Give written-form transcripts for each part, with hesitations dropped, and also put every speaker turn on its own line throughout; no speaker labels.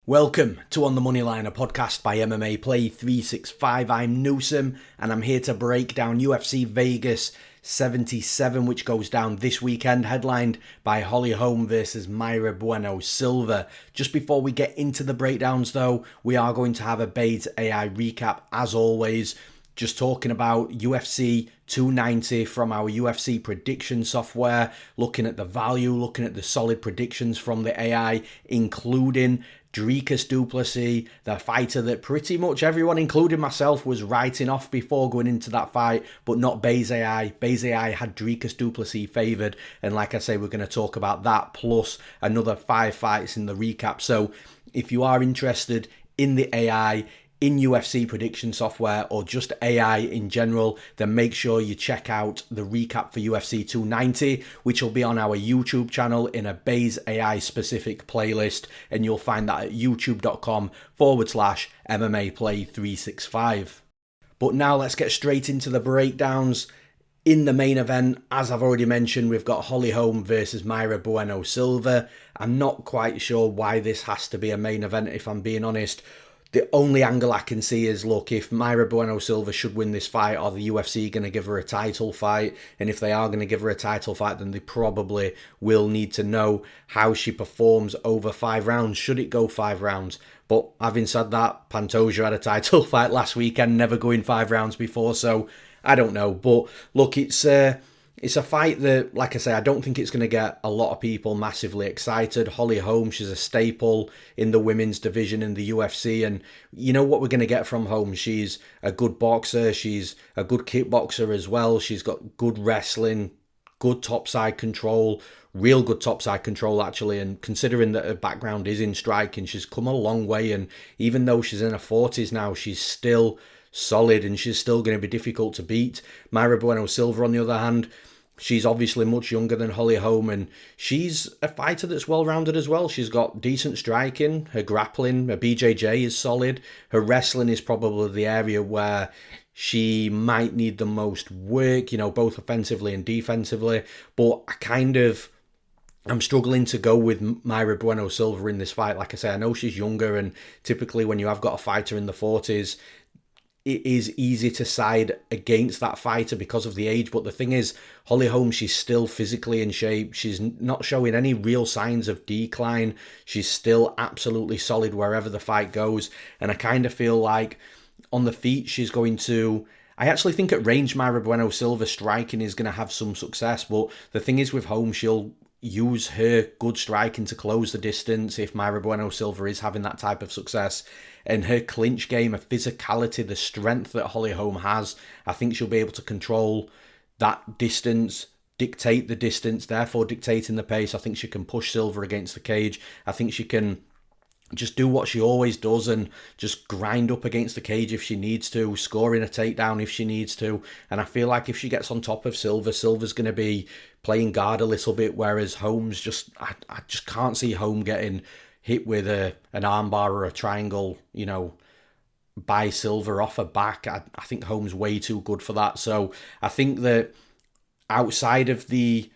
Welcome to On the Moneyline, a podcast by MMA Play 365. I'm Nazim, and I'm here to break down UFC Vegas 77, which goes down this weekend, headlined by Holm versus Mayra Bueno Silva. Just before we get into the breakdowns, though, we are going to have a Beta AI recap, as always. Just talking about UFC 290 from our UFC prediction software, looking at the value, looking at the solid predictions from the AI, including Dricus du Plessis, the fighter that pretty much everyone, including myself, was writing off before going into that fight, but not Beta AI. Beta AI had Dricus du Plessis favoured, and like I say, we're going to talk about that, plus another 5 fights in the recap. So if you are interested in the AI, in UFC prediction software, or just AI in general, then make sure you check out the recap for UFC 290, which will be on our YouTube channel in a Base AI specific playlist, and you'll find that at youtube.com/MMA Play 365. But now let's get straight into the breakdowns. In the main event, as I've already mentioned, we've got Holm versus Mayra Bueno Silva. I'm not quite sure why this has to be a main event, if I'm being honest. The only angle I can see is, look, if Mayra Bueno Silva should win this fight, are the UFC going to give her a title fight? And if they are going to give her a title fight, then they probably will need to know how she performs over 5 rounds. Should it go 5 rounds? But having said that, Pantoja had a title fight last weekend, never going 5 rounds before, so I don't know. But look, it's a fight that, like I say, I don't think it's going to get a lot of people massively excited. Holm, she's a staple in the women's division in the UFC, and you know what we're going to get from Holm. She's a good boxer, she's a good kickboxer as well, she's got good wrestling, good topside control, real good topside control actually, and considering that her background is in striking, she's come a long way, and even though she's in her 40s now, she's still solid and she's still going to be difficult to beat. Mayra Bueno Silva, on the other hand, she's obviously much younger than Holm, and she's a fighter that's well-rounded as well. She's got decent striking, her grappling, her BJJ is solid, her wrestling is probably the area where she might need the most work, you know, both offensively and defensively, but I'm struggling to go with Mayra Bueno Silva in this fight. Like I say, I know she's younger, and typically when you have got a fighter in the 40s, it is easy to side against that fighter because of the age. But the thing is, Holm, she's still physically in shape. She's not showing any real signs of decline. She's still absolutely solid wherever the fight goes. And I kind of feel like on the feet, she's going to... I actually think at range, Mayra Bueno Silva striking is going to have some success. But the thing is with Holm, she'll use her good striking to close the distance if Mayra Bueno Silva is having that type of success. And her clinch game, her physicality, the strength that Holm has, I think she'll be able to control that distance, dictate the distance, therefore dictating the pace. I think she can push Silva against the cage. I think she can just do what she always does and just grind up against the cage if she needs to, scoring a takedown if she needs to. And I feel like if she gets on top of Silva, Silva's going to be playing guard a little bit, whereas Holm's just... I just can't see Holm getting hit with an armbar or a triangle, you know, by Silva off her back. I think Holm's way too good for that. So I think that outside of the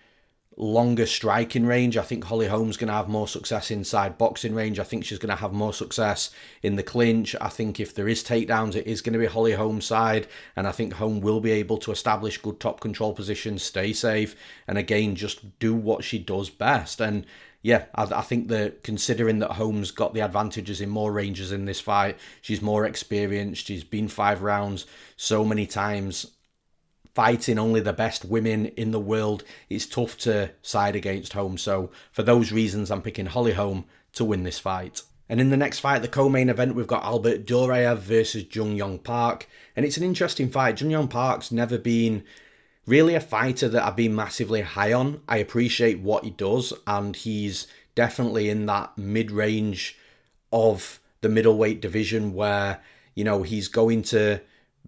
longer striking range, I think Holm's going to have more success inside boxing range. I think she's going to have more success in the clinch. I think if there is takedowns, it is going to be Holm's side, and I think Holm will be able to establish good top control positions, stay safe, and again, just do what she does best. And yeah, I think that considering that Holm's got the advantages in more ranges in this fight, she's more experienced, she's been 5 rounds so many times, fighting only the best women in the world, it's tough to side against Holm. So for those reasons, I'm picking Holm to win this fight. And in the next fight, the co-main event, we've got Albert Duraev versus Jung Park. And it's an interesting fight. Jung Park's never been really a fighter that I've been massively high on. I appreciate what he does, and he's definitely in that mid-range of the middleweight division where, you know, he's going to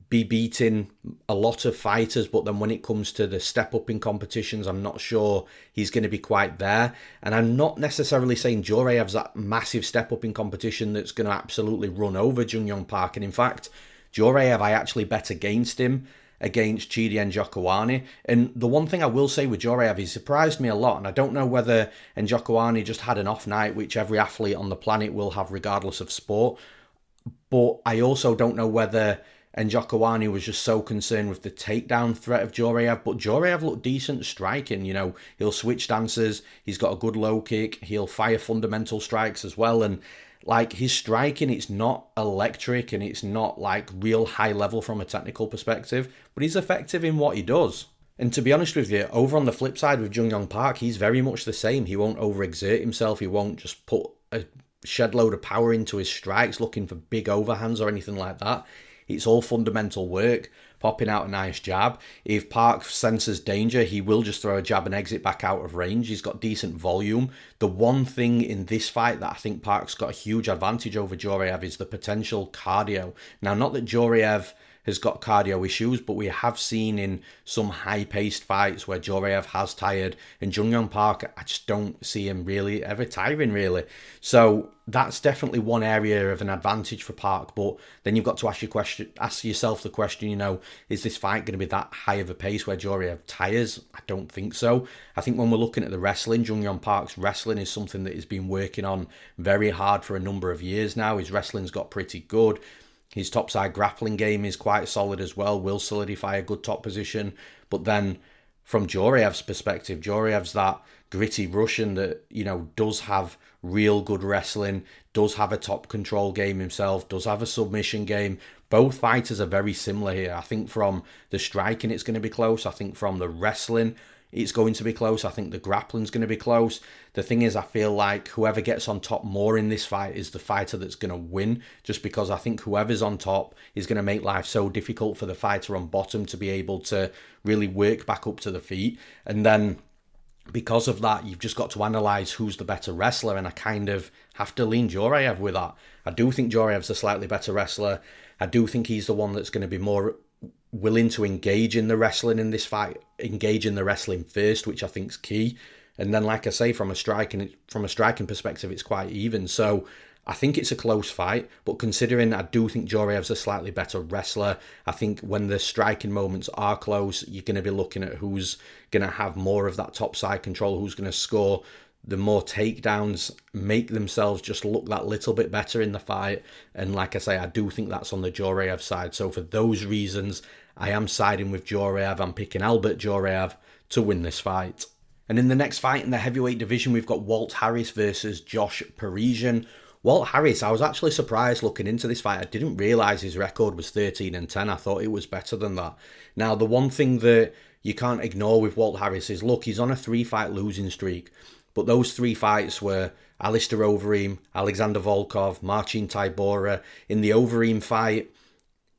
be beating a lot of fighters, but then when it comes to the step up in competitions, I'm not sure he's going to be quite there. And I'm not necessarily saying Duraev's that massive step up in competition that's going to absolutely run over Jung Park. And in fact, Duraev, I actually bet against him against Chidi Njokuani. And the one thing I will say with Duraev, he surprised me a lot, and I don't know whether Njokuani just had an off night, which every athlete on the planet will have regardless of sport, but I also don't know whether Njokuani was just so concerned with the takedown threat of Duraev, but Duraev looked decent striking, he'll switch stances, he's got a good low kick, he'll fire fundamental strikes as well, and like his striking, it's not electric and it's not like real high level from a technical perspective, but he's effective in what he does. And to be honest with you, over on the flip side with Jung Yong Park, he's very much the same. He won't overexert himself, he won't just put a shed load of power into his strikes looking for big overhands or anything like that. It's all fundamental work, popping out a nice jab. If Park senses danger, he will just throw a jab and exit back out of range. He's got decent volume. The one thing in this fight that I think Park's got a huge advantage over Duraev is the potential cardio. Now, not that Duraev has got cardio issues, but we have seen in some high-paced fights where Duraev has tired, and Jung Yong Park, I just don't see him really ever tiring, really. So that's definitely one area of an advantage for Park, but then you've got to ask yourself the question, is this fight going to be that high of a pace where Duraev tires? I don't think so. I think when we're looking at the wrestling, Jung Yong Park's wrestling is something that he's been working on very hard for a number of years now. His wrestling's got pretty good. His topside grappling game is quite solid as well, will solidify a good top position. But then from Duraev's perspective, Duraev's that gritty Russian that, does have real good wrestling, does have a top control game himself, does have a submission game. Both fighters are very similar here. I think from the striking, it's going to be close. I think from the wrestling, it's going to be close. I think the grappling's going to be close. The thing is, I feel like whoever gets on top more in this fight is the fighter that's going to win, just because I think whoever's on top is going to make life so difficult for the fighter on bottom to be able to really work back up to the feet. And then because of that, you've just got to analyse who's the better wrestler, and I kind of have to lean Duraev with that. I do think Duraev's a slightly better wrestler. I do think he's the one that's going to be more willing to engage in the wrestling in this fight, engage in the wrestling first, which I think is key. And then, like I say, from a striking perspective, it's quite even. So I think it's a close fight, but considering I do think Duraev's a slightly better wrestler, I think when the striking moments are close, you're going to be looking at who's going to have more of that top side control, who's going to score the more takedowns, make themselves just look that little bit better in the fight. And like I say, I do think that's on the Duraev side. So for those reasons, I am siding with Duraev. I'm picking Albert Duraev to win this fight. And in the next fight in the heavyweight division, we've got Walt Harris versus Josh Parisian. Walt Harris, I was actually surprised looking into this fight. I didn't realise his record was 13-10. I thought it was better than that. Now, the one thing that you can't ignore with Walt Harris is, look, he's on a 3-fight losing streak. But those 3 fights were Alistair Overeem, Alexander Volkov, Marcin Tybura. In the Overeem fight,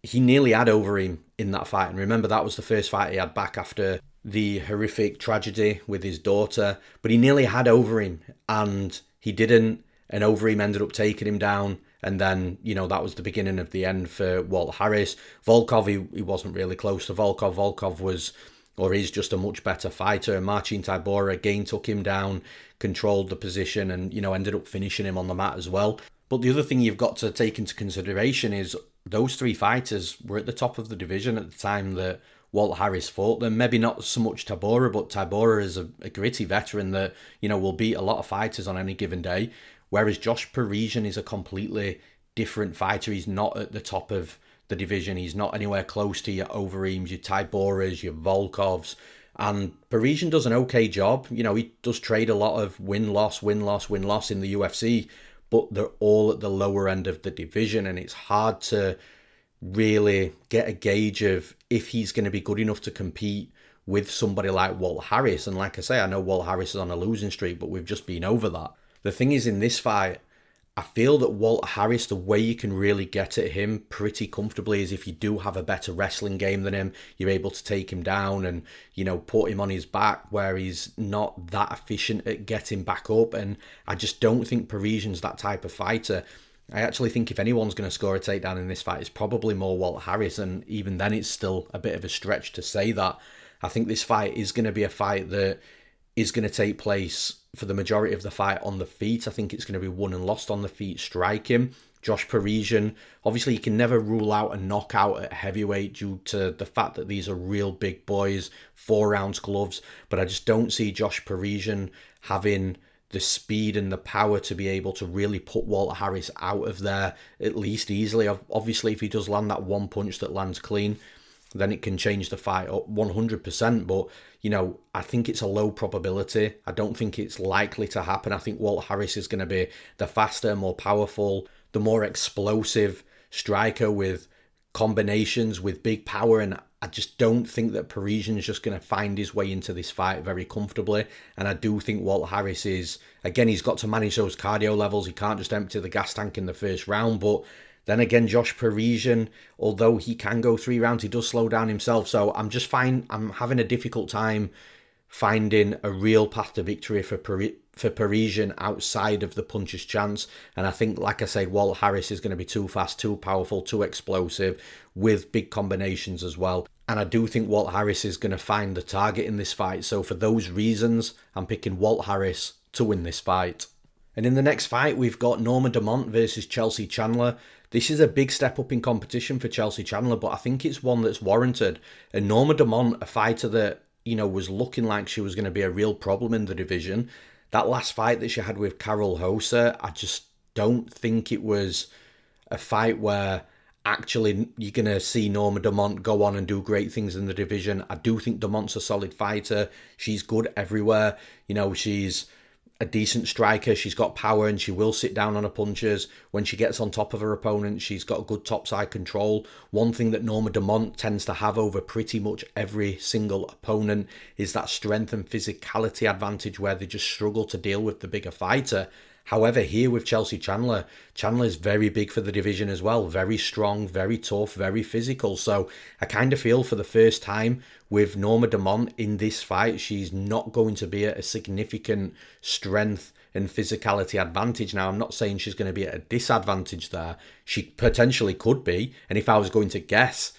he nearly had Overeem in that fight. And remember, that was the first fight he had back after the horrific tragedy with his daughter. But he nearly had Overeem, and he didn't. And Overeem ended up taking him down. And then, that was the beginning of the end for Walt Harris. Volkov, he wasn't really close to Volkov. Volkov was, or is, just a much better fighter. And Marcin Tybura again took him down, controlled the position, and, ended up finishing him on the mat as well. But the other thing you've got to take into consideration is those 3 fighters were at the top of the division at the time that Walt Harris fought them. Maybe not so much Tybura, but Tybura is a gritty veteran that, will beat a lot of fighters on any given day. Whereas Josh Parisian is a completely different fighter. He's not at the top of the division. He's not anywhere close to your Overeems, your Tyburas, your Volkovs. And Parisian does an okay job. He does trade a lot of win-loss, win-loss, win-loss in the UFC, but they're all at the lower end of the division, and it's hard to really get a gauge of if he's going to be good enough to compete with somebody like Walt Harris. And like I say, I know Walt Harris is on a losing streak, but we've just been over that. The thing is, in this fight, I feel that Walt Harris, the way you can really get at him pretty comfortably is if you do have a better wrestling game than him, you're able to take him down and, put him on his back where he's not that efficient at getting back up. And I just don't think Parisian's that type of fighter. I actually think if anyone's going to score a takedown in this fight, it's probably more Walt Harris. And even then, it's still a bit of a stretch to say that. I think this fight is going to be a fight that is going to take place for the majority of the fight on the feet. I think it's going to be won and lost on the feet striking. Josh Parisian. Obviously, you can never rule out a knockout at heavyweight due to the fact that these are real big boys, 4-ounce gloves. But I just don't see Josh Parisian having the speed and the power to be able to really put Walt Harris out of there, at least easily. Obviously, if he does land that one punch that lands clean, then it can change the fight up 100%. But, I think it's a low probability. I don't think it's likely to happen. I think Walt Harris is going to be the faster, more powerful, the more explosive striker with combinations, with big power. And I just don't think that Parisian's just going to find his way into this fight very comfortably. And I do think Walt Harris is, again, he's got to manage those cardio levels. He can't just empty the gas tank in the first round. But then again, Josh Parisian, although he can go 3 rounds, he does slow down himself. So I'm having a difficult time finding a real path to victory for Parisian outside of the puncher's chance. And I think, like I said, Walt Harris is going to be too fast, too powerful, too explosive, with big combinations as well. And I do think Walt Harris is going to find the target in this fight. So for those reasons, I'm picking Walt Harris to win this fight. And in the next fight, we've got Norma Dumont versus Chelsea Chandler. This is a big step up in competition for Chelsea Chandler, but I think it's one that's warranted. And Norma Dumont, a fighter that, was looking like she was going to be a real problem in the division. That last fight that she had with Carol Hoser, I just don't think it was a fight where actually you're going to see Norma Dumont go on and do great things in the division. I do think Dumont's a solid fighter. She's good everywhere. She's a decent striker. She's got power and she will sit down on her punches. When she gets on top of her opponent, she's got good topside control. One thing that Norma Dumont tends to have over pretty much every single opponent is that strength and physicality advantage where they just struggle to deal with the bigger fighter. However, here with Chelsea Chandler, Chandler's very big for the division as well. Very strong, very tough, very physical. So I kind of feel for the first time with Norma Dumont in this fight, she's not going to be at a significant strength and physicality advantage. Now, I'm not saying she's going to be at a disadvantage there. She potentially could be. And if I was going to guess,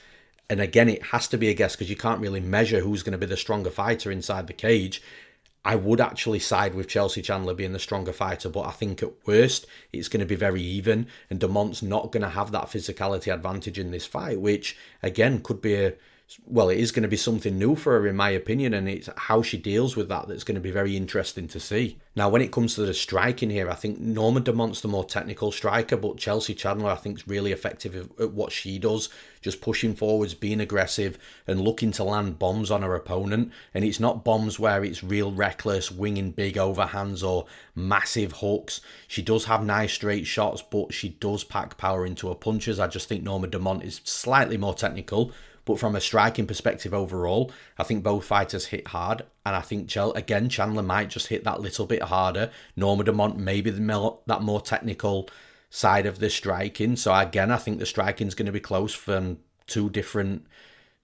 and again, it has to be a guess because you can't really measure who's going to be the stronger fighter inside the cage, I would actually side with Chelsea Chandler being the stronger fighter, but I think at worst, it's going to be very even, and Dumont's not going to have that physicality advantage in this fight, which, again, could be it is going to be something new for her, in my opinion, and it's how she deals with that that's going to be very interesting to see. Now, when it comes to the striking here, I think Norma Dumont's the more technical striker, but Chelsea Chandler, I think, is really effective at what she does, just pushing forwards, being aggressive, and looking to land bombs on her opponent. And it's not bombs where it's real reckless, winging big overhands or massive hooks. She does have nice straight shots, but she does pack power into her punches. I just think Norma Dumont is slightly more technical. But from a striking perspective overall, I think both fighters hit hard. And I think, Chandler might just hit that little bit harder. Norma Dumont maybe that more technical side of the striking. So again, I think the striking is going to be close from 2 different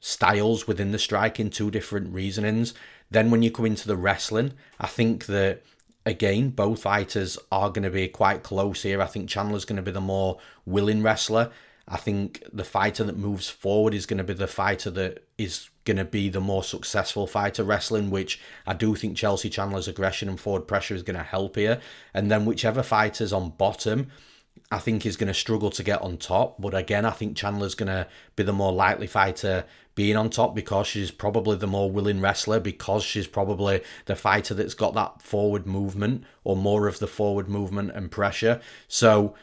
styles within the striking, 2 different reasonings. Then when you come into the wrestling, I think that, again, both fighters are going to be quite close here. I think Chandler's going to be the more willing wrestler. I think the fighter that moves forward is going to be the fighter that is going to be the more successful fighter wrestling, which I do think Chelsea Chandler's aggression and forward pressure is going to help here. And then whichever fighter's on bottom, I think is going to struggle to get on top. But again, I think Chandler's going to be the more likely fighter being on top because she's probably the more willing wrestler, because she's probably the fighter that's got that forward movement or more of the forward movement and pressure. So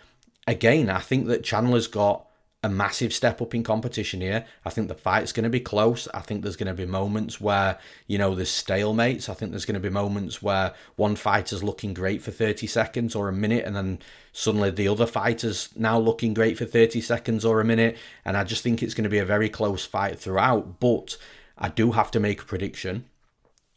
again, I think that Chandler's got a massive step up in competition here. I think the fight's going to be close. I think there's going to be moments where, there's stalemates. I think there's going to be moments where one fighter's looking great for 30 seconds or a minute, and then suddenly the other fighter's now looking great for 30 seconds or a minute. And I just think it's going to be a very close fight throughout. But I do have to make a prediction.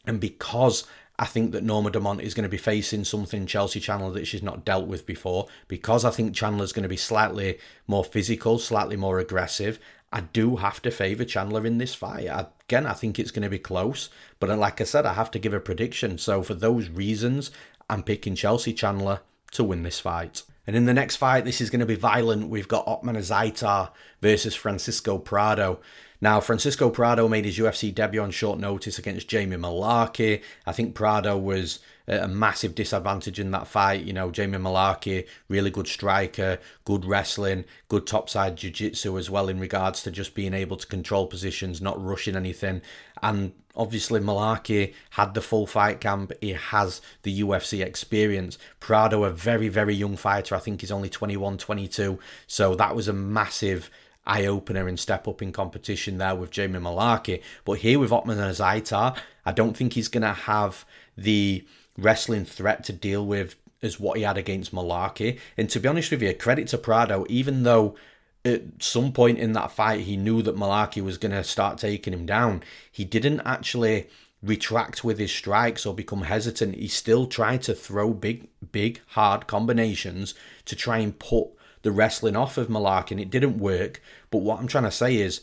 And because I think that Norma Dumont is going to be facing something Chelsea Chandler that she's not dealt with before, because I think Chandler's going to be slightly more physical, slightly more aggressive, I do have to favour Chandler in this fight. Again, I think it's going to be close, but like I said, I have to give a prediction. So for those reasons, I'm picking Chelsea Chandler to win this fight. And in the next fight, this is going to be violent. We've got Ottman Azaitar versus Francisco Prado. Now, Francisco Prado made his UFC debut on short notice against Jamie Mullarkey. I think Prado was at a massive disadvantage in that fight. You know, Jamie Mullarkey, really good striker, good wrestling, good topside jiu-jitsu as well in regards to just being able to control positions, not rushing anything. And obviously Mullarkey had the full fight camp. He has the UFC experience. Prado, a very, very young fighter. I think he's only 21, 22. So that was a massive eye-opener and step up in competition there with Jamie Mullarkey. But here with Ottman and Azaitar, I don't think he's going to have the wrestling threat to deal with as what he had against Mullarkey. And to be honest with you, credit to Prado, even though at some point in that fight he knew that Mullarkey was going to start taking him down, he didn't actually retract with his strikes or become hesitant. He still tried to throw big, hard combinations to try and put the wrestling off of Mullarkey, and it didn't work. But what I'm trying to say is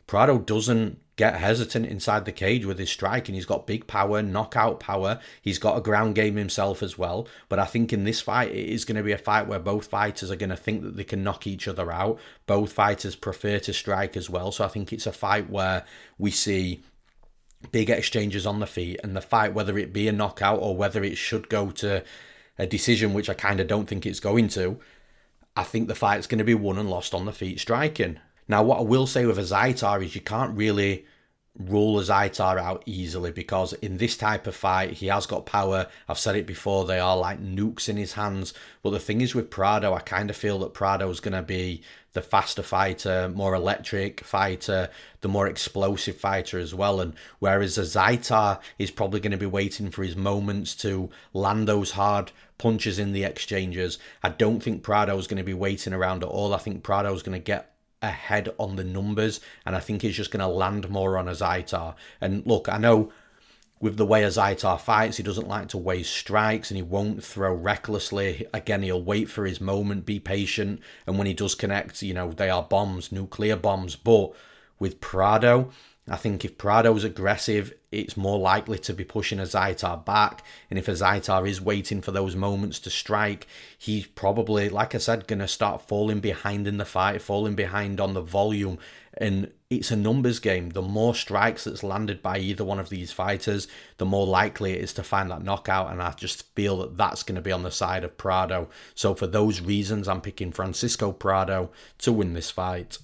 Prado doesn't get hesitant inside the cage with his striking. He's got big power, knockout power. He's got a ground game himself as well. But I think in this fight, it is going to be a fight where both fighters are going to think that they can knock each other out. Both fighters prefer to strike as well. So I think it's a fight where we see big exchanges on the feet, and the fight, whether it be a knockout or whether it should go to a decision, which I kind of don't think it's going to, I think the fight's going to be won and lost on the feet striking. Now, what I will say with Azaitar is you can't really rule Azaitar out easily, because in this type of fight, he has got power. I've said it before, they are like nukes in his hands. But the thing is with Prado, I kind of feel that Prado's going to be the faster fighter, more electric fighter, the more explosive fighter as well. And whereas Azaitar is probably going to be waiting for his moments to land those hard punches in the exchanges, I don't think Prado's going to be waiting around at all. I think Prado's going to get ahead on the numbers, and I think he's just going to land more on Azaitar. And look, I know with the way Azaitar fights, he doesn't like to waste strikes and he won't throw recklessly. Again, he'll wait for his moment, be patient, and when he does connect, you know, they are bombs, nuclear bombs. But with Prado, I think if Prado's aggressive, it's more likely to be pushing Azaitar back. And if Azaitar is waiting for those moments to strike, he's probably, like I said, going to start falling behind in the fight, falling behind on the volume. And it's a numbers game. The more strikes that's landed by either one of these fighters, the more likely it is to find that knockout. And I just feel that that's going to be on the side of Prado. So for those reasons, I'm picking Francisco Prado to win this fight.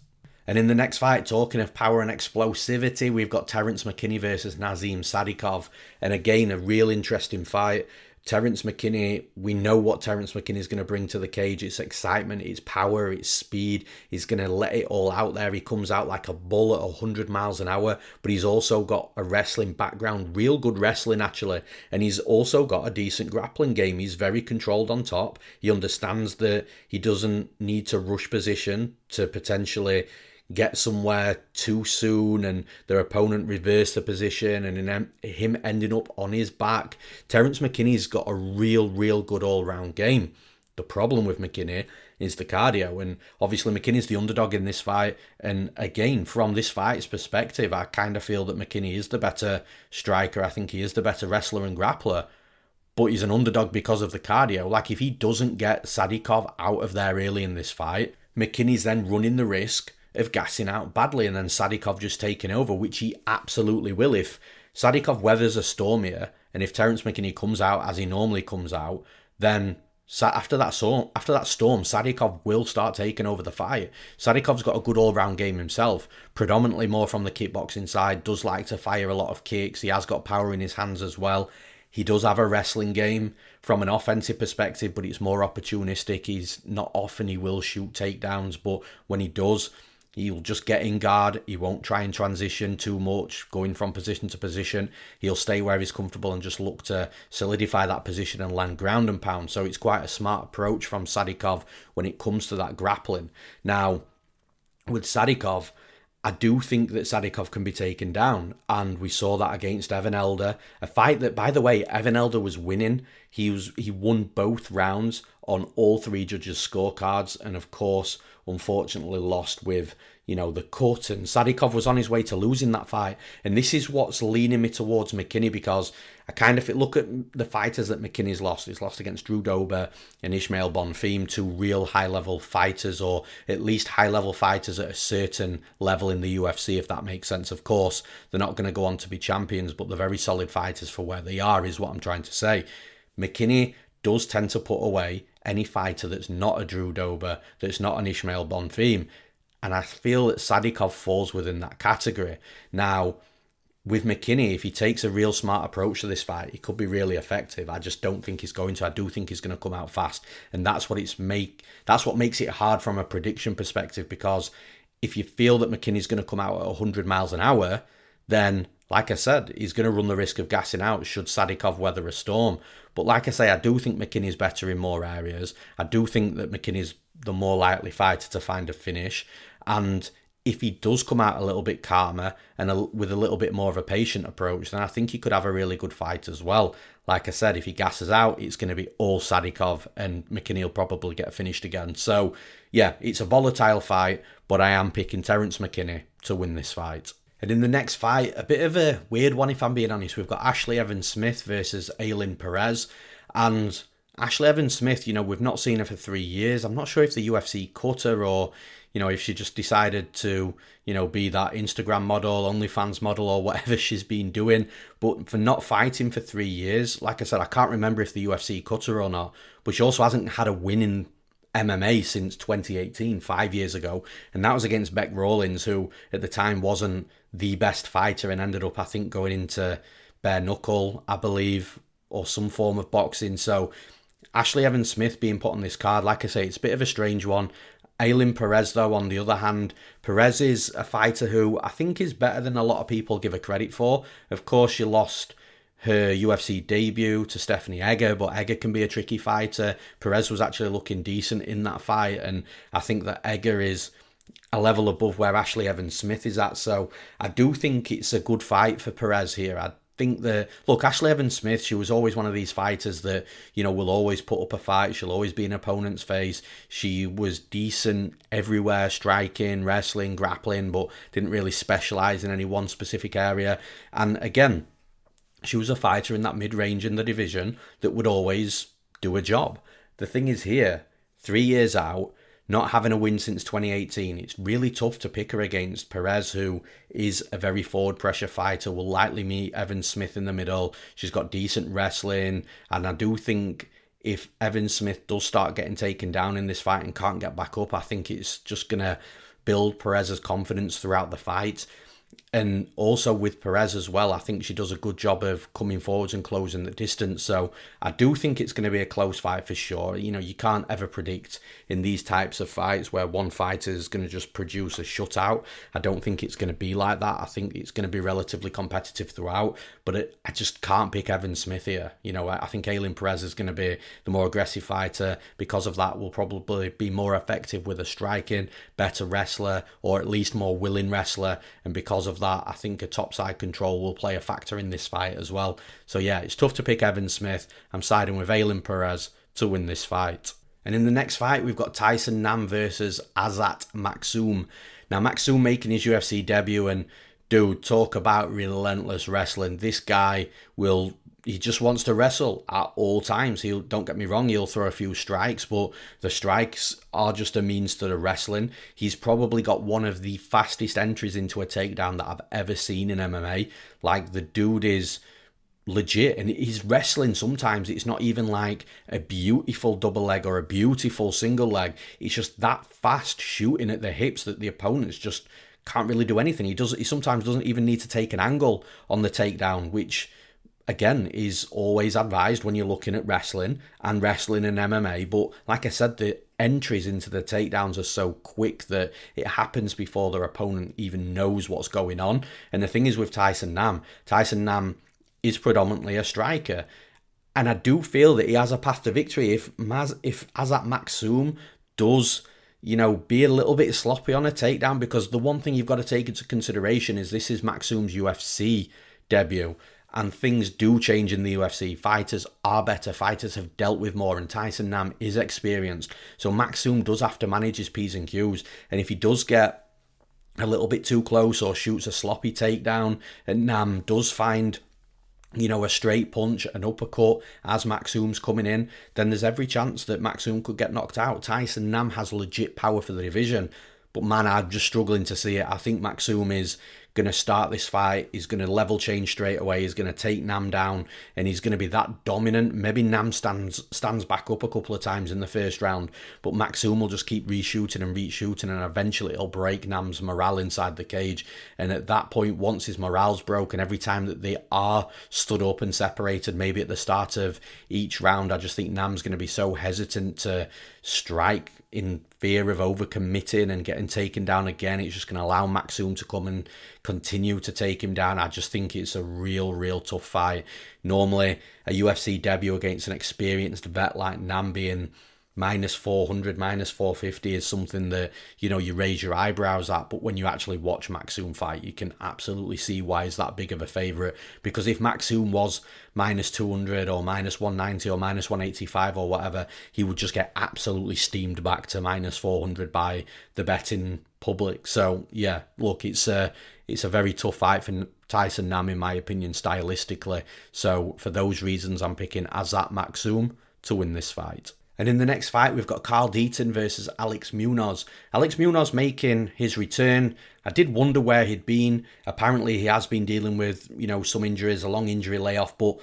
And in the next fight, talking of power and explosivity, we've got Terrance McKinney versus Nazim Sadykhov. And again, a real interesting fight. Terrance McKinney, we know what Terrance McKinney is going to bring to the cage. It's excitement, it's power, it's speed. He's going to let it all out there. He comes out like a bull at 100 miles an hour, but he's also got a wrestling background, real good wrestling actually. And he's also got a decent grappling game. He's very controlled on top. He understands that he doesn't need to rush position to potentially get somewhere too soon and their opponent reverse the position and then him ending up on his back. Terrance McKinney's got a real good all-round game. The problem with McKinney is the cardio, and obviously McKinney's the underdog in this fight. And again, from this fight's perspective, I kind of feel that McKinney is the better striker. I think he is the better wrestler and grappler, but he's an underdog because of the cardio. Like, if he doesn't get Sadykhov out of there early in this fight, McKinney's then running the risk of gassing out badly and then Sadykhov just taking over, which he absolutely will. If Sadykhov weathers a storm here, and if Terrance McKinney comes out as he normally comes out, then after that storm, Sadykhov will start taking over the fight. Sadykhov's got a good all-round game himself, predominantly more from the kickboxing side, does like to fire a lot of kicks. He has got power in his hands as well. He does have a wrestling game from an offensive perspective, but it's more opportunistic. He's not often he will shoot takedowns, but when he does, he'll just get in guard. He won't try and transition too much, going from position to position. He'll stay where he's comfortable and just look to solidify that position and land ground and pound. So it's quite a smart approach from Sadykhov when it comes to that grappling. Now, with Sadykhov, I do think that Sadykhov can be taken down, and we saw that against Evan Elder. A fight that, by the way, Evan Elder was winning. He won both rounds on all three judges' scorecards, and of course, unfortunately lost with, the cut, and Sadykhov was on his way to losing that fight. And this is what's leaning me towards McKinney, because I kind of look at the fighters that McKinney's lost. He's lost against Drew Dober and Ishmael Bonfim, two real high-level fighters, or at least high-level fighters at a certain level in the UFC, if that makes sense. Of course, they're not going to go on to be champions, but they're very solid fighters for where they are, is what I'm trying to say. McKinney does tend to put away any fighter that's not a Drew Dober, that's not an Ishmael Bonfim. And I feel that Sadykhov falls within that category. Now, with McKinney, if he takes a real smart approach to this fight, he could be really effective. I just don't think he's going to. I do think he's going to come out fast. And that's what makes it hard from a prediction perspective, because if you feel that McKinney's going to come out at 100 miles an hour, then, like I said, he's going to run the risk of gassing out should Sadykhov weather a storm. But like I say, I do think McKinney's better in more areas. I do think that McKinney's the more likely fighter to find a finish. And if he does come out a little bit calmer and with a little bit more of a patient approach, then I think he could have a really good fight as well. Like I said, if he gasses out, it's going to be all Sadykhov, and McKinney will probably get finished again. So, yeah, it's a volatile fight, but I am picking Terrance McKinney to win this fight. And in the next fight, a bit of a weird one, if I'm being honest. We've got Ashlee Evans-Smith versus Ailin Perez. And Ashlee Evans-Smith, we've not seen her for 3 years. I'm not sure if the UFC cut her, or if she just decided to, be that Instagram model, OnlyFans model, or whatever she's been doing. But for not fighting for 3 years, like I said, I can't remember if the UFC cut her or not. But she also hasn't had a win in MMA since 2018, 5 years ago. And that was against Bec Rawlings, who at the time wasn't the best fighter and ended up, I think, going into bare knuckle, I believe, or some form of boxing. So Ashlee Evans-Smith being put on this card, like I say, it's a bit of a strange one. Ailin Perez, though, on the other hand, Perez is a fighter who I think is better than a lot of people give her credit for. Of course, she lost her UFC debut to Stephanie Egger, but Egger can be a tricky fighter. Perez was actually looking decent in that fight, and I think that Egger is a level above where Ashlee Evans-Smith is at. So I do think it's a good fight for Perez here. I think that, look, Ashlee Evans-Smith, she was always one of these fighters that, will always put up a fight. She'll always be an opponent's face. She was decent everywhere, striking, wrestling, grappling, but didn't really specialise in any one specific area. And again, she was a fighter in that mid-range in the division that would always do a job. The thing is here, 3 years out, not having a win since 2018, it's really tough to pick her against Perez, who is a very forward pressure fighter, will likely meet Evans-Smith in the middle. She's got decent wrestling, and I do think if Evans-Smith does start getting taken down in this fight and can't get back up, I think it's just going to build Perez's confidence throughout the fight. And also with Perez as well, I think she does a good job of coming forwards and closing the distance. So I do think it's going to be a close fight for sure. You can't ever predict in these types of fights where one fighter is going to just produce a shutout. I don't think it's going to be like that. I think it's going to be relatively competitive throughout. But I just can't pick Evans-Smith here. I think Ailin Perez is going to be the more aggressive fighter. Because of that, will probably be more effective with a striking, better wrestler, or at least more willing wrestler. And because of that, I think a topside control will play a factor in this fight as well. So yeah, it's tough to pick Evans-Smith. I'm siding with Ailin Perez to win this fight. And in the next fight, we've got Tyson Nam versus Azat Maksum. Now, Maksum making his UFC debut, and dude, talk about relentless wrestling. This guy he just wants to wrestle at all times. Don't get me wrong, he'll throw a few strikes, but the strikes are just a means to the wrestling. He's probably got one of the fastest entries into a takedown that I've ever seen in MMA. Like, the dude is legit, and his wrestling, sometimes it's not even like a beautiful double leg or a beautiful single leg. It's just that fast shooting at the hips that the opponents just can't really do anything. He sometimes doesn't even need to take an angle on the takedown, which again is always advised when you're looking at wrestling and wrestling in MMA. But like I said, the entries into the takedowns are so quick that it happens before their opponent even knows what's going on. And the thing is with Tyson Nam is predominantly a striker, and I do feel that he has a path to victory if Azat Maksum does be a little bit sloppy on a takedown, because the one thing you've got to take into consideration is this is Maksum's UFC debut. And things do change in the UFC. Fighters are better. Fighters have dealt with more. And Tyson Nam is experienced. So Maksum does have to manage his P's and Q's. And if he does get a little bit too close or shoots a sloppy takedown, and Nam does find a straight punch, an uppercut as Maksum's coming in, then there's every chance that Maksum could get knocked out. Tyson Nam has legit power for the division, but man, I'm just struggling to see it. I think Maksum is going to start this fight. He's going to level change straight away. He's going to take Nam down, and he's going to be that dominant. Maybe Nam stands back up a couple of times in the first round, but Maksum will just keep reshooting, and eventually it'll break Nam's morale inside the cage. And at that point, once his morale's broken, every time that they are stood up and separated, maybe at the start of each round, I just think Nam's going to be so hesitant to strike in fear of overcommitting and getting taken down again. It's just going to allow Maksum to come and continue to take him down. I just think it's a real tough fight. Normally, a UFC debut against an experienced vet like Nam being minus 400, minus 450 is something that, you raise your eyebrows at. But when you actually watch Maksum fight, you can absolutely see why he's that big of a favourite. Because if Maksum was minus 200 or minus 190 or minus 185 or whatever, he would just get absolutely steamed back to minus 400 by the betting public. So, yeah, look, it's a very tough fight for Tyson Nam, in my opinion, stylistically. So, for those reasons, I'm picking Azat Maksum to win this fight. And in the next fight, we've got Carl Deaton versus Alex Munoz. Alex Munoz making his return. I did wonder where he'd been. Apparently, he has been dealing with, some injuries, a long injury layoff. But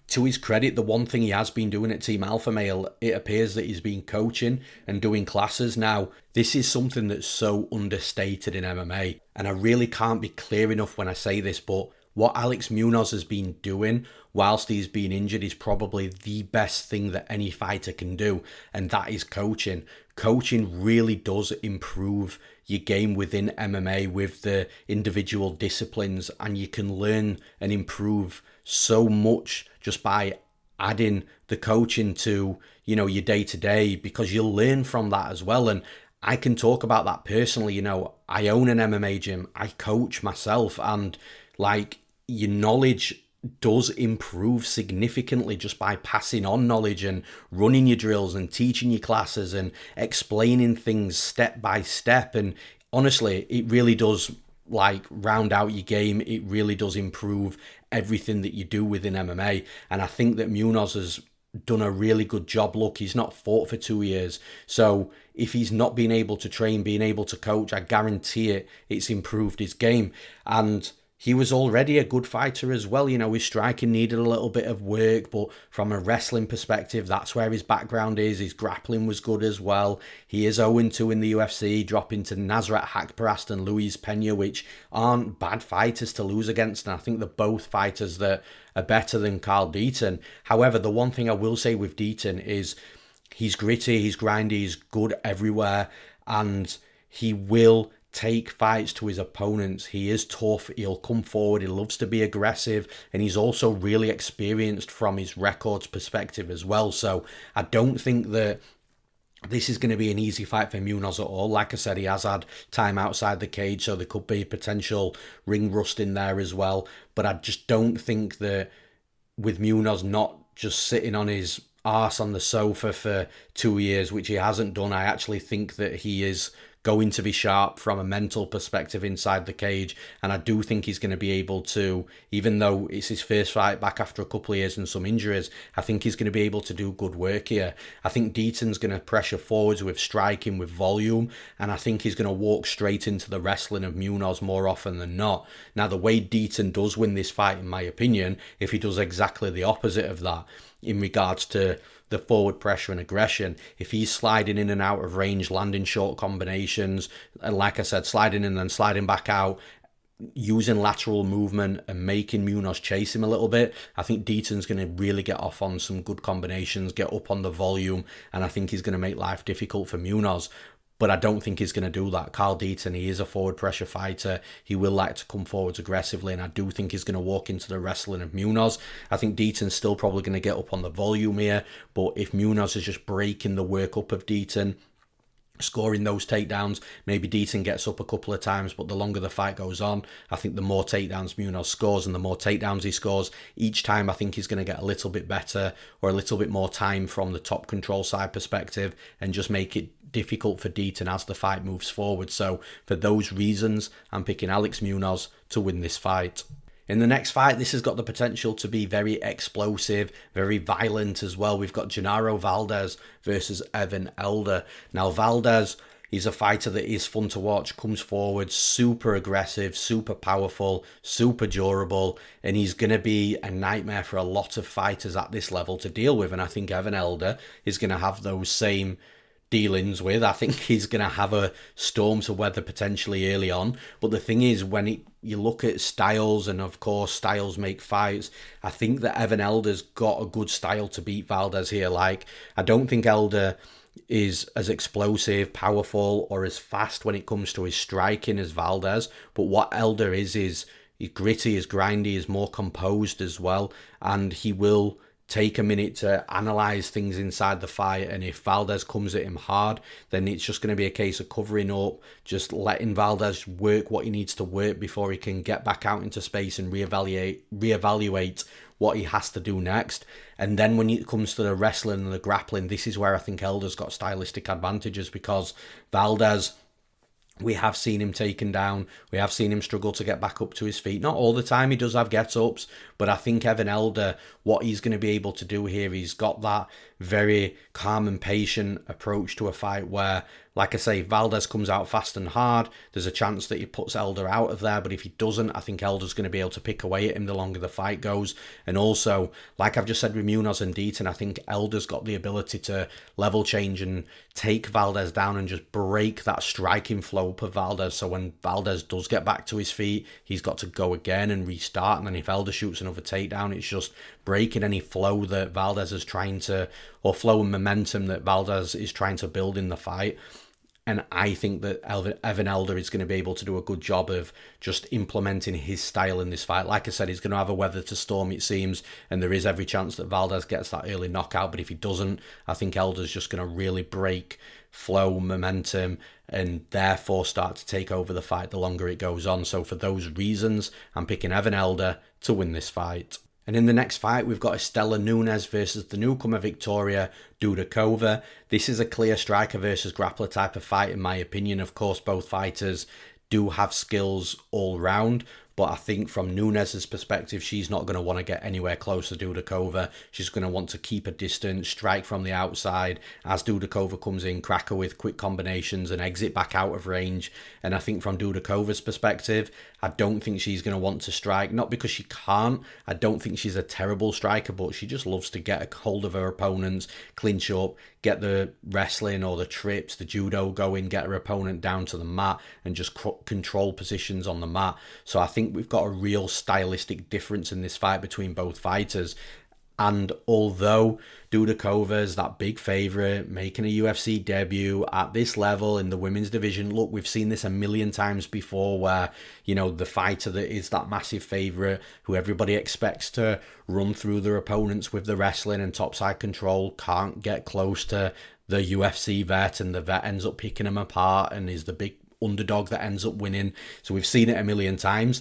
to his credit, the one thing he has been doing at Team Alpha Male, it appears that he's been coaching and doing classes. Now, this is something that's so understated in MMA. And I really can't be clear enough when I say this, but what Alex Munoz has been doing whilst he's been injured is probably the best thing that any fighter can do, and that is coaching. Coaching really does improve your game within MMA with the individual disciplines, and you can learn and improve so much just by adding the coaching to, your day-to-day, because you'll learn from that as well. And I can talk about that personally. I own an MMA gym, I coach myself, and your knowledge does improve significantly just by passing on knowledge and running your drills and teaching your classes and explaining things step by step. And honestly, it really does round out your game. It really does improve everything that you do within MMA. And I think that Munoz has done a really good job. Look, he's not fought for 2 years. So if he's not been able to train, being able to coach, I guarantee it's improved his game. And he was already a good fighter as well. His striking needed a little bit of work, but from a wrestling perspective, that's where his background is. His grappling was good as well. He is 0-2 in the UFC, dropping to Nasrat Haqparast and Luis Pena, which aren't bad fighters to lose against. And I think they're both fighters that are better than Carl Deaton. However, the one thing I will say with Deaton is he's gritty, he's grindy, he's good everywhere, and he will take fights to his opponents. He is tough, he'll come forward, he loves to be aggressive, and he's also really experienced from his records perspective as well. So I don't think that this is going to be an easy fight for Munoz at all. Like I said, he has had time outside the cage, so there could be potential ring rust in there as well. But I just don't think that with Munoz not just sitting on his arse on the sofa for 2 years, which he hasn't done, I actually think that he is going to be sharp from a mental perspective inside the cage. And I do think he's going to be able to, even though it's his first fight back after a couple of years and some injuries, I think he's going to be able to do good work here. I think Deaton's going to pressure forwards with striking, with volume, and I think he's going to walk straight into the wrestling of Munoz more often than not. Now, the way Deaton does win this fight, in my opinion, if he does exactly the opposite of that in regards to the forward pressure and aggression, if he's sliding in and out of range, landing short combinations, and like I said, sliding in and then sliding back out, using lateral movement and making Munoz chase him a little bit, I think Deaton's going to really get off on some good combinations, get up on the volume, and I think he's going to make life difficult for Munoz. But I don't think he's going to do that. Carl Deaton, he is a forward pressure fighter. He will like to come forwards aggressively, and I do think he's going to walk into the wrestling of Munoz. I think Deaton's still probably going to get up on the volume here, but if Munoz is just breaking the work up of Deaton, scoring those takedowns. Maybe Deaton gets up a couple of times, but the longer the fight goes on, I think the more takedowns Munoz scores, and the more takedowns he scores each time, I think he's going to get a little bit better, or a little bit more time from the top control side perspective, and just make it difficult for Deaton as the fight moves forward. So for those reasons, I'm picking Alex Munoz to win this fight. In the next fight, this has got the potential to be very explosive, very violent as well. We've got Genaro Valdez versus Evan Elder. Now, Valdez, he's a fighter that is fun to watch, comes forward, super aggressive, super powerful, super durable, and he's going to be a nightmare for a lot of fighters at this level to deal with. And I think Evan Elder is going to have those same dealings with. I think he's going to have a storm to weather potentially early on. But the thing is, when you look at styles, and of course styles make fights, I think that Evan Elder's got a good style to beat Valdez here. Like, I don't think Elder is as explosive, powerful, or as fast when it comes to his striking as Valdez. But what Elder is he's gritty, he's grindy, he's more composed as well, and he will take a minute to analyse things inside the fight. And if Valdez comes at him hard, then it's just going to be a case of covering up, just letting Valdez work what he needs to work before he can get back out into space and reevaluate what he has to do next. And then when it comes to the wrestling and the grappling, this is where I think Elder's got stylistic advantages, because Valdez, we have seen him taken down. We have seen him struggle to get back up to his feet. Not all the time, he does have get-ups, but I think Evan Elder, what he's going to be able to do here, he's got that very calm and patient approach to a fight where, like I say, Valdez comes out fast and hard. There's a chance that he puts Elder out of there, but if he doesn't, I think Elder's going to be able to pick away at him the longer the fight goes. And also, like I've just said with Munoz and Deaton, I think Elder's got the ability to level change and take Valdez down and just break that striking flow up of Valdez. So when Valdez does get back to his feet, he's got to go again and restart. And then if Elder shoots another takedown, it's just breaking any flow that Valdez is trying to, or flow and momentum that Valdez is trying to build in the fight. And I think that Evan Elder is going to be able to do a good job of just implementing his style in this fight. Like I said, he's going to have a weather to storm, it seems, and there is every chance that Valdez gets that early knockout. But if he doesn't, I think Elder's just going to really break flow, momentum, and therefore start to take over the fight the longer it goes on. So for those reasons, I'm picking Evan Elder to win this fight. And in the next fight, we've got Istela Nunes versus the newcomer Viktoriya Dudakova. This is a clear striker versus grappler type of fight, in my opinion. Of course, both fighters do have skills all round, but I think from Nunes' perspective, she's not going to want to get anywhere close to Dudakova. She's going to want to keep a distance, strike from the outside as Dudakova comes in, crack her with quick combinations and exit back out of range. And I think from Dudakova's perspective, I don't think she's going to want to strike, not because she can't. I don't think she's a terrible striker, but she just loves to get a hold of her opponents, clinch up, get the wrestling or the trips, the judo going, get her opponent down to the mat and just control positions on the mat. So I think we've got a real stylistic difference in this fight between both fighters. And although Dudakova is that big favourite, making a UFC debut at this level in the women's division, look, we've seen this a million times before where, you know, the fighter that is that massive favourite, who everybody expects to run through their opponents with the wrestling and topside control, can't get close to the UFC vet, and the vet ends up picking them apart and is the big underdog that ends up winning. So we've seen it a million times.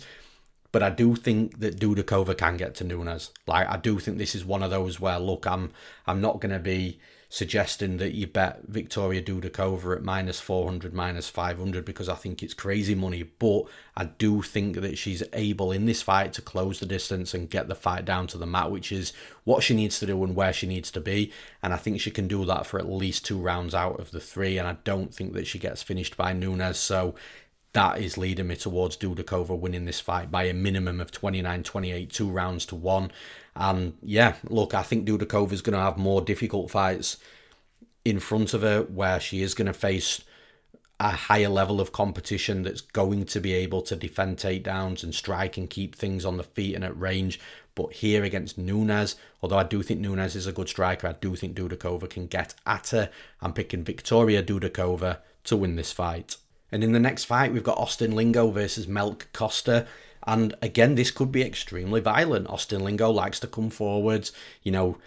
But I do think that Dudakova can get to Nunes. Like, I do think this is one of those where, look, I'm not going to be suggesting that you bet Viktoriya Dudakova at -400, -500, because I think it's crazy money. But I do think that she's able in this fight to close the distance and get the fight down to the mat, which is what she needs to do and where she needs to be. And I think she can do that for at least 2 rounds out of the 3. And I don't think that she gets finished by Nunes. So that is leading me towards Dudakova winning this fight by a minimum of 29-28, 2 rounds to 1. And yeah, look, I think Dudakova is going to have more difficult fights in front of her, where she is going to face a higher level of competition that's going to be able to defend takedowns and strike and keep things on the feet and at range. But here against Nunes, although I do think Nunes is a good striker, I do think Dudakova can get at her. I'm picking Viktoriya Dudakova to win this fight. And in the next fight, we've got Austin Lingo versus Melk Costa. And again, this could be extremely violent. Austin Lingo likes to come forwards. You know,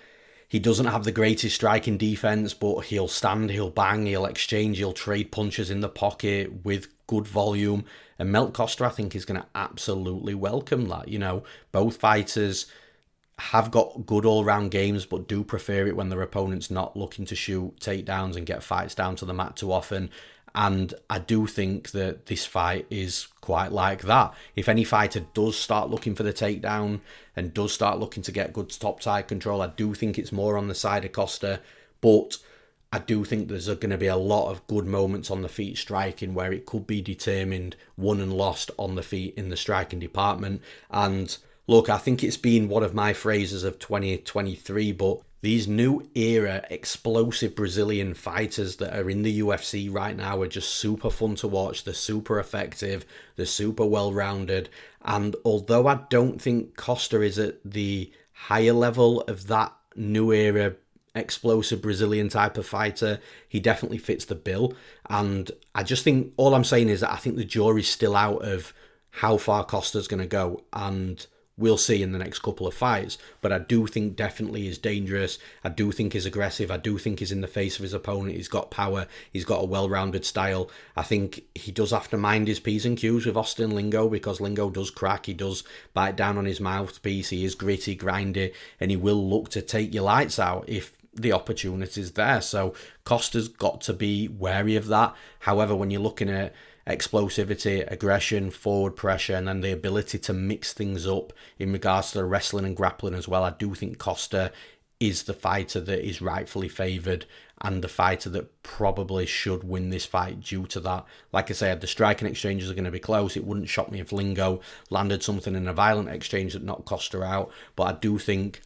He doesn't have the greatest striking defense, but he'll stand, he'll bang, he'll exchange, he'll trade punches in the pocket with good volume. And Melt Costa, I think, is going to absolutely welcome that. You know, both fighters have got good all-round games, but do prefer it when their opponent's not looking to shoot takedowns and get fights down to the mat too often. And I do think that this fight is quite like that. If any fighter does start looking for the takedown and does start looking to get good top side control, I do think it's more on the side of Costa. But I do think there's going to be a lot of good moments on the feet striking where it could be determined, won and lost on the feet in the striking department. And look, I think it's been one of my phrases of 2023, but these new era explosive Brazilian fighters that are in the UFC right now are just super fun to watch. They're super effective. They're super well-rounded. And although I don't think Costa is at the higher level of that new era explosive Brazilian type of fighter, he definitely fits the bill. And I just think, all I'm saying is that I think the jury's still out of how far Costa's going to go. And we'll see in the next couple of fights. But I do think definitely he's dangerous. I do think he's aggressive. I do think he's in the face of his opponent. He's got power. He's got a well-rounded style. I think he does have to mind his P's and Q's with Austin Lingo, because Lingo does crack. He does bite down on his mouthpiece. He is gritty, grindy, and he will look to take your lights out if the opportunity is there. So Costa's got to be wary of that. However, when you're looking at explosivity, aggression, forward pressure, and then the ability to mix things up in regards to the wrestling and grappling as well, I do think Costa is the fighter that is rightfully favoured and the fighter that probably should win this fight due to that. Like I said, the striking exchanges are going to be close. It wouldn't shock me if Lingo landed something in a violent exchange that knocked Costa out, but I do think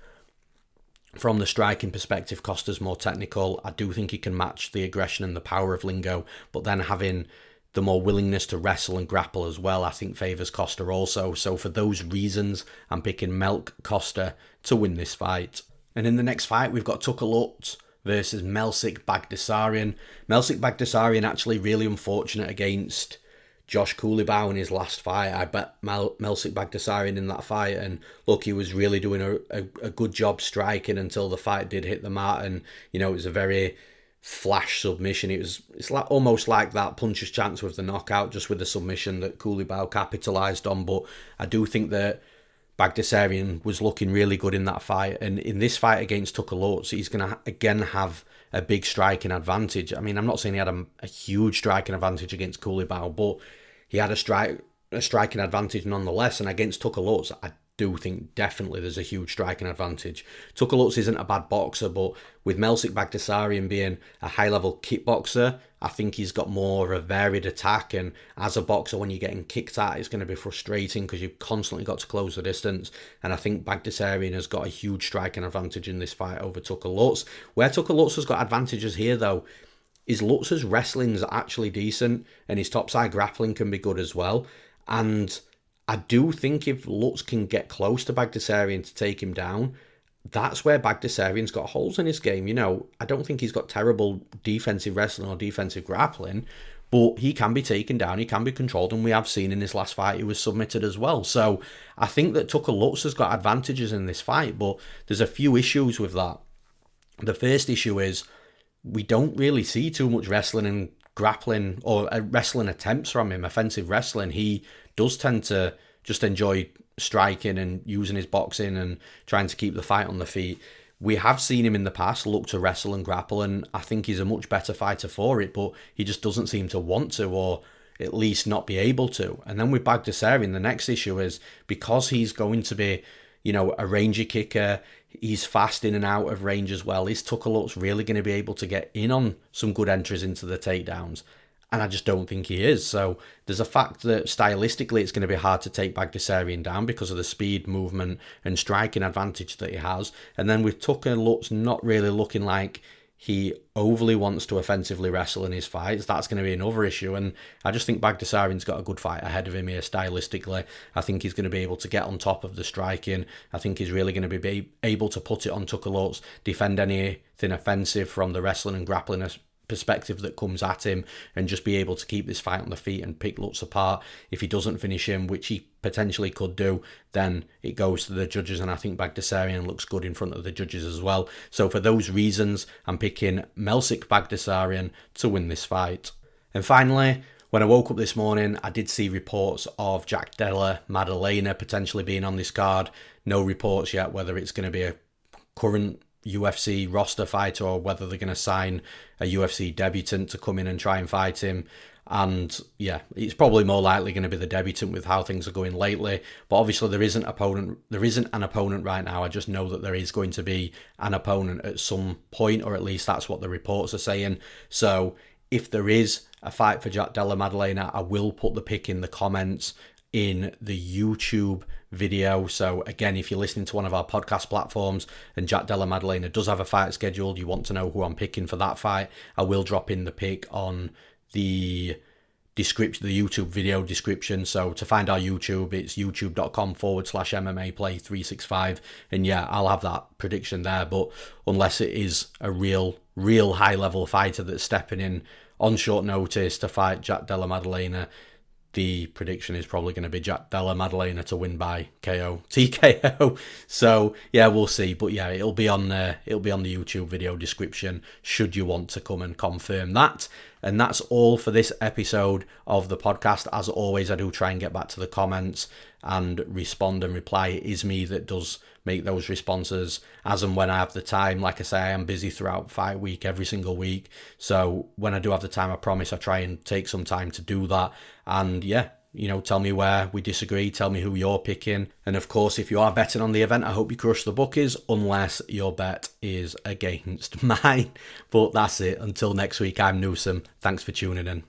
from the striking perspective, Costa's more technical. I do think he can match the aggression and the power of Lingo, but then having the more willingness to wrestle and grapple as well, I think favours Costa also. So for those reasons, I'm picking Melt Costa to win this fight. And in the next fight, we've got Tukalut versus Melsik Bagdasaryan. Melsik Bagdasaryan actually really unfortunate against Josh Kulibau in his last fight. I bet Melsik Bagdasaryan in that fight, and look, he was really doing a good job striking until the fight did hit the mat, and you know, it was a very flash submission. It's like almost like that puncher's chance with the knockout, just with the submission that Kulibau capitalised on. But I do think that Bagdasaryan was looking really good in that fight, and in this fight against Tukalut, he's going to again have a big striking advantage. I mean, I'm not saying he had a huge striking advantage against Kulibau, but he had a striking advantage nonetheless. And against Tukalut, I do think definitely there's a huge striking advantage. Tukalut isn't a bad boxer, but with Melsik Bagdasaryan being a high-level kickboxer, I think he's got more of a varied attack, and as a boxer, when you're getting kicked at, it's going to be frustrating because you've constantly got to close the distance, and I think Bagdasaryan has got a huge striking advantage in this fight over Tukalut. Where Tukalut has got advantages here, though, is Lutz's wrestling is actually decent, and his topside grappling can be good as well, and I do think if Lutz can get close to Bagdasaryan to take him down, that's where Bagdasaryan's got holes in his game. You know, I don't think he's got terrible defensive wrestling or defensive grappling, but he can be taken down, he can be controlled, and we have seen in his last fight he was submitted as well. So I think that Tukalut has got advantages in this fight, but there's a few issues with that. The first issue is we don't really see too much wrestling and grappling or wrestling attempts from him, offensive wrestling. He does tend to just enjoy striking and using his boxing and trying to keep the fight on the feet. We have seen him in the past look to wrestle and grapple, and I think he's a much better fighter for it, but he just doesn't seem to want to, or at least not be able to. And then with Bagdasaryan, the next issue is because he's going to be, you know, a rangy kicker, he's fast in and out of range as well. Is Tukalut's really going to be able to get in on some good entries into the takedowns? And I just don't think he is. So there's a fact that stylistically it's going to be hard to take Bagdasaryan down because of the speed, movement and striking advantage that he has. And then with Tukalut's not really looking like he overly wants to offensively wrestle in his fights, that's going to be another issue. And I just think Bagdasaryan's got a good fight ahead of him here stylistically. I think he's going to be able to get on top of the striking. I think he's really going to be able to put it on Tukalut's, defend anything offensive from the wrestling and grappling perspective that comes at him and just be able to keep this fight on the feet and pick Lutz apart. If he doesn't finish him, which he potentially could do, then it goes to the judges, and I think Bagdasaryan looks good in front of the judges as well. So for those reasons, I'm picking Melsik Bagdasaryan to win this fight. And finally, when I woke up this morning, I did see reports of Jack Della Maddalena potentially being on this card. No reports yet whether it's going to be a current UFC roster fighter or whether they're going to sign a UFC debutant to come in and try and fight him. And yeah, it's probably more likely going to be the debutant with how things are going lately. But obviously there isn't an opponent right now. I just know that there is going to be an opponent at some point, or at least that's what the reports are saying. So if there is a fight for Jack Della Maddalena, I will put the pick in the comments in the YouTube video. So again, if you're listening to one of our podcast platforms and Jack Della Maddalena does have a fight scheduled, you want to know who I'm picking for that fight, I will drop in the pick on the description, the YouTube video description. So to find our YouTube, it's youtube.com/MMA Play 365. And yeah, I'll have that prediction there. But unless it is a real high level fighter that's stepping in on short notice to fight Jack Della Maddalena, the prediction is probably going to be Jack Della Maddalena to win by TKO. So yeah, we'll see. But yeah, it'll be on the YouTube video description should you want to come and confirm that. And that's all for this episode of the podcast. As always, I do try and get back to the comments and respond and reply. It is me that does make those responses as and when I have the time. Like I say, I am busy throughout fight week, every single week. So when I do have the time, I promise I try and take some time to do that. And yeah, tell me where we disagree, tell me who you're picking. And of course, if you are betting on the event, I hope you crush the bookies, unless your bet is against mine. But that's it. Until next week, I'm Newsome. Thanks for tuning in.